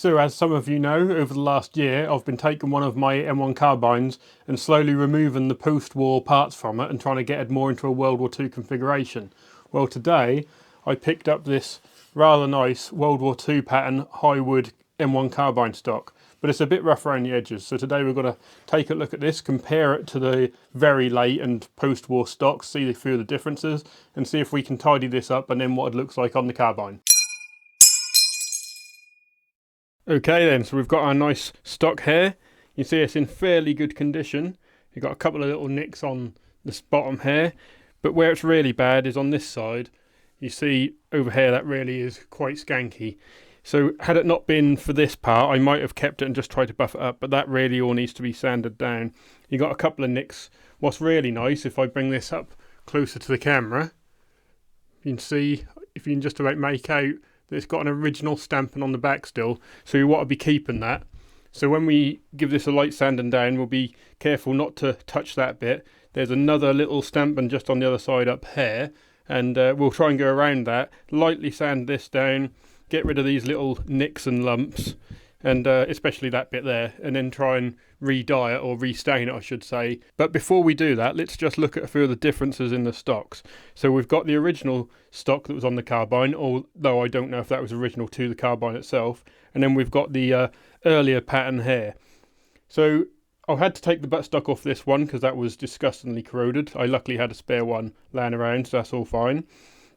So as some of you know, over the last year I've been taking one of my M1 carbines and slowly removing the post-war parts from it and trying to get it more into a World War II configuration. Well, today I picked up this rather nice World War II pattern Highwood M1 carbine stock, but it's a bit rough around the edges. So today we're going to take a look at this, compare it to the very late and post-war stocks, see a few of the differences and see if we can tidy this up and then what it looks like on the carbine. Okay then, so we've got our nice stock here. You see it's in fairly good condition. You've got a couple of little nicks on this bottom here, but where it's really bad is on this side. You see over here that really is quite skanky. So had it not been for this part, I might have kept it and just tried to buff it up, but that really all needs to be sanded down. You got a couple of nicks. What's really nice, if I bring this up closer to the camera, you can see, if you can just about make out, it's got an original stamping on the back still, so you want to be keeping that. So when we give this a light sanding down, we'll be careful not to touch that bit. There's another little stamping just on the other side up here, and we'll try and go around that, lightly sand this down, get rid of these little nicks and lumps, and especially that bit there, and then try and re-dye it, or restain it I should say. But before we do that, let's just look at a few of the differences in the stocks. So we've got the original stock that was on the carbine, although I don't know if that was original to the carbine itself, and then we've got the earlier pattern here. So I've had to take the buttstock off this one because that was disgustingly corroded. I luckily had a spare one laying around, so that's all fine.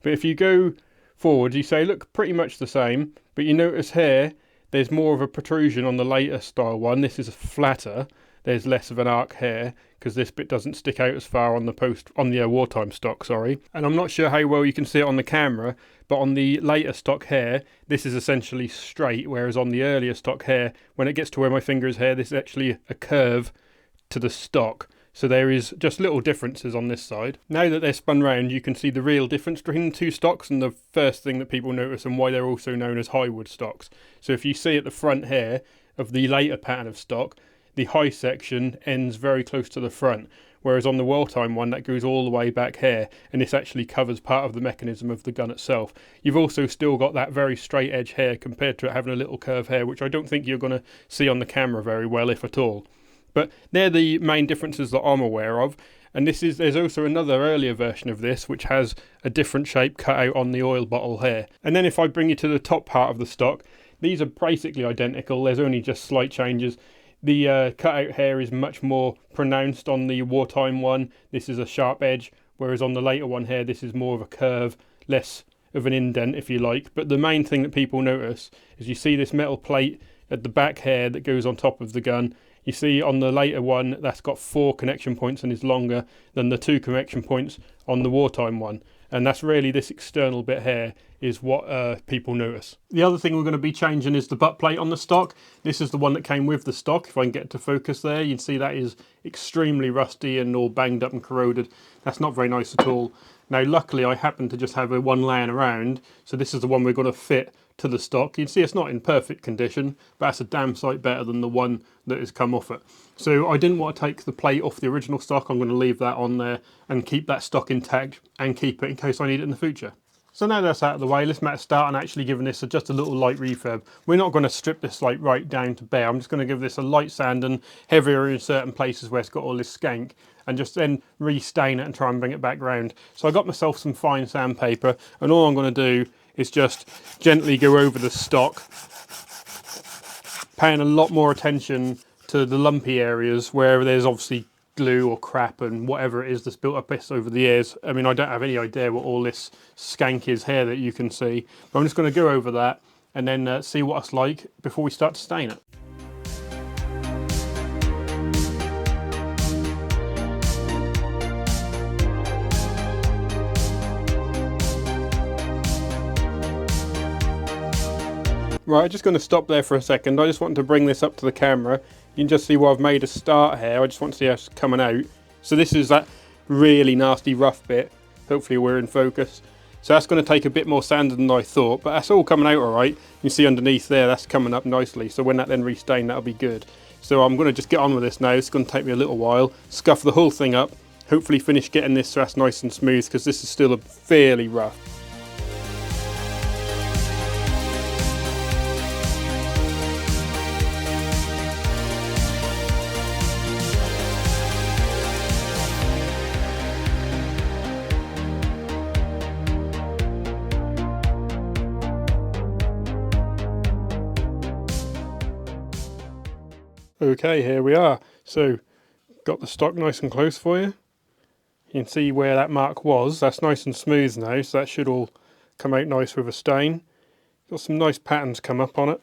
But if you go forward, you say look pretty much the same, but you notice here there's more of a protrusion on the later style one. This is flatter. There's less of an arc here because this bit doesn't stick out as far on the wartime stock, sorry. And I'm not sure how well you can see it on the camera, but on the later stock here, this is essentially straight, whereas on the earlier stock here, when it gets to where my finger is here, this is actually a curve to the stock. So there is just little differences on this side. Now that they're spun round, you can see the real difference between the two stocks, and the first thing that people notice and why they're also known as Highwood stocks. So if you see at the front here of the later pattern of stock, the high section ends very close to the front, whereas on the wartime one that goes all the way back here, and this actually covers part of the mechanism of the gun itself. You've also still got that very straight edge here compared to it having a little curve here, which I don't think you're going to see on the camera very well, if at all. But they're the main differences that I'm aware of. And there's also another earlier version of this which has a different shape cut out on the oil bottle here. And then if I bring you to the top part of the stock, these are basically identical. There's only just slight changes. The cutout here is much more pronounced on the wartime one. This is a sharp edge, whereas on the later one here, this is more of a curve, less of an indent if you like. But the main thing that people notice is you see this metal plate at the back here that goes on top of the gun. You see on the later one, that's got 4 connection points and is longer than the 2 connection points on the wartime one. And that's really this external bit here is what people notice. The other thing we're going to be changing is the butt plate on the stock. This is the one that came with the stock. If I can get to focus there, you can see that is extremely rusty and all banged up and corroded. That's not very nice at all. Now luckily I happen to just have one laying around, so this is the one we're going to fit to the stock. You can see it's not in perfect condition, but that's a damn sight better than the one that has come off it. So I didn't want to take the plate off the original stock. I'm going to leave that on there and keep that stock intact and keep it in case I need it in the future. So now that's out of the way, let's make a start on actually giving this just a little light refurb. We're not going to strip this like right down to bare. I'm just going to give this a light sand and heavier in certain places where it's got all this skank, and just then restain it and try and bring it back round. So I got myself some fine sandpaper, and all I'm going to do is just gently go over the stock, paying a lot more attention to the lumpy areas where there's obviously glue or crap and whatever it is that's built up over the years. I mean, I don't have any idea what all this skank is here that you can see, but I'm just going to go over that and then see what it's like before we start to stain it. Right, I'm just going to stop there for a second. I just want to bring this up to the camera. You can just see where I've made a start here. I just want to see how it's coming out. So this is that really nasty rough bit. Hopefully we're in focus. So that's going to take a bit more sanding than I thought, but that's all coming out all right. You can see underneath there, that's coming up nicely. So when that then restained, that'll be good. So I'm going to just get on with this now. It's going to take me a little while. Scuff the whole thing up. Hopefully finish getting this so that's nice and smooth, because this is still fairly rough. Okay, here we are. So, got the stock nice and close for you. You can see where that mark was. That's nice and smooth now, so that should all come out nice with a stain. Got some nice patterns come up on it.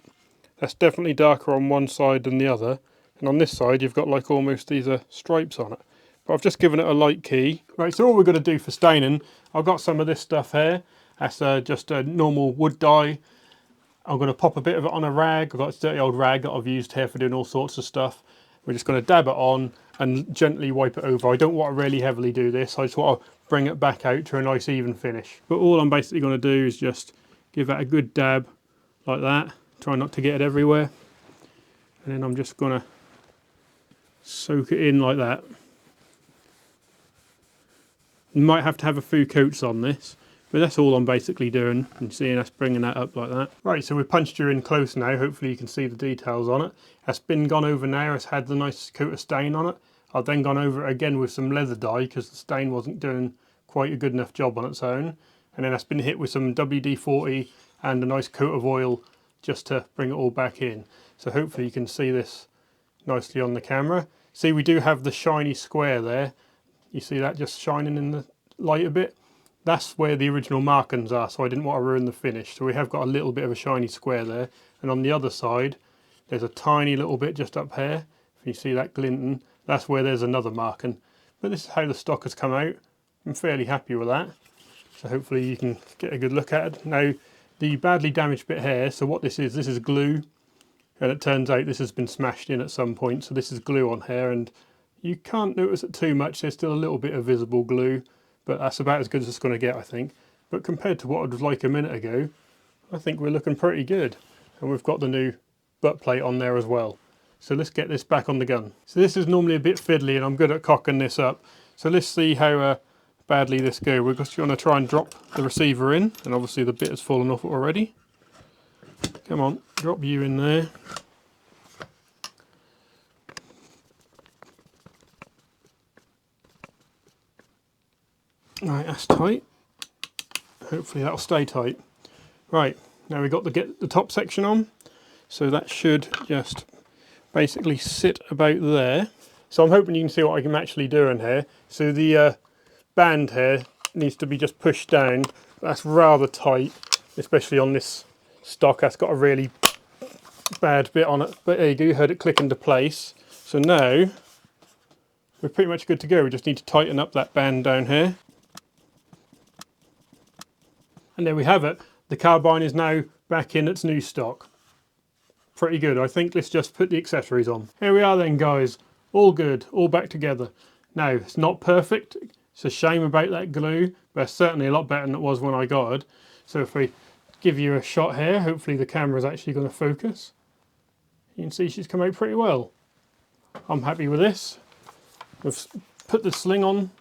That's definitely darker on one side than the other. And on this side, you've got like almost these stripes on it. But I've just given it a light key. Right, so all we're going to do for staining, I've got some of this stuff here. That's just a normal wood dye. I'm going to pop a bit of it on a rag. I've got this dirty old rag that I've used here for doing all sorts of stuff. We're just going to dab it on and gently wipe it over. I don't want to really heavily do this. I just want to bring it back out to a nice even finish. But all I'm basically going to do is just give that a good dab like that. Try not to get it everywhere. And then I'm just going to soak it in like that. You might have to have a few coats on this. But that's all I'm basically doing, and seeing us bringing that up like that. Right, so we've punched you in close now. Hopefully you can see the details on it. That's been gone over now. It's had the nice coat of stain on it. I've then gone over it again with some leather dye because the stain wasn't doing quite a good enough job on its own. And then that's been hit with some WD-40 and a nice coat of oil just to bring it all back in. So hopefully you can see this nicely on the camera. See, we do have the shiny square there. You see that just shining in the light a bit? That's where the original markings are, so I didn't want to ruin the finish. So we have got a little bit of a shiny square there. And on the other side, there's a tiny little bit just up here. If you see that glinting, that's where there's another marking. But this is how the stock has come out. I'm fairly happy with that. So hopefully you can get a good look at it. Now, the badly damaged bit here, so what this is glue. And it turns out this has been smashed in at some point. So this is glue on here, and you can't notice it too much. There's still a little bit of visible glue. But that's about as good as it's going to get, I think. But compared to what it was like a minute ago, I think we're looking pretty good. And we've got the new butt plate on there as well. So let's get this back on the gun. So this is normally a bit fiddly, and I'm good at cocking this up. So let's see how badly this goes. We're just going to try and drop the receiver in, and obviously the bit has fallen off already. Come on, drop you in there. Right, that's tight. Hopefully that'll stay tight. Right, now we've got to get the top section on. So that should just basically sit about there. So I'm hoping you can see what I'm actually doing here. So the band here needs to be just pushed down. That's rather tight, especially on this stock. That's got a really bad bit on it. But there you go, you heard it click into place. So now we're pretty much good to go. We just need to tighten up that band down here. And there we have it. The carbine is now back in its new stock. Pretty good. I think let's just put the accessories on. Here we are then, guys. All good, all back together. Now, it's not perfect. It's a shame about that glue, but it's certainly a lot better than it was when I got it. So if we give you a shot here, hopefully the camera is actually going to focus. You can see she's come out pretty well. I'm happy with this. We've put the sling on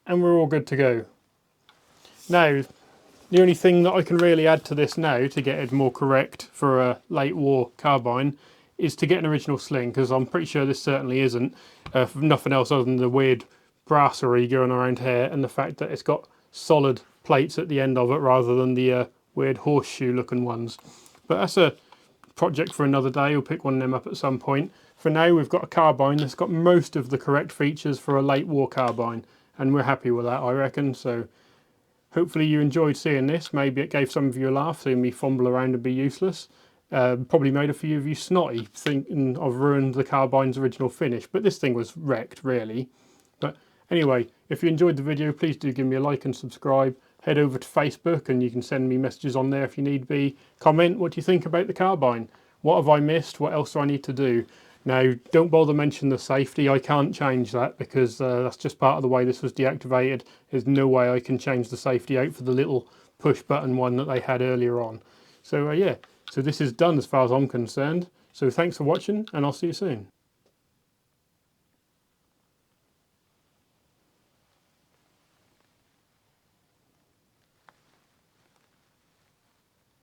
and we're all good to go. Now, the only thing that I can really add to this now to get it more correct for a late war carbine is to get an original sling, because I'm pretty sure this certainly isn't. Nothing else other than the weird brasserie going around here and the fact that it's got solid plates at the end of it rather than the weird horseshoe looking ones. But that's a project for another day. We'll pick one of them up at some point. For now, we've got a carbine that's got most of the correct features for a late war carbine, and we're happy with that, I reckon. So hopefully you enjoyed seeing this. Maybe it gave some of you a laugh, seeing me fumble around and be useless. Probably made a few of you snotty, thinking I've ruined the carbine's original finish. But this thing was wrecked, really. But anyway, if you enjoyed the video, please do give me a like and subscribe. Head over to Facebook and you can send me messages on there if you need be. Comment what you think about the carbine. What have I missed? What else do I need to do? Now, don't bother mention the safety. I can't change that because that's just part of the way this was deactivated. There's no way I can change the safety out for the little push button one that they had earlier on. So yeah, so this is done as far as I'm concerned. So thanks for watching and I'll see you soon.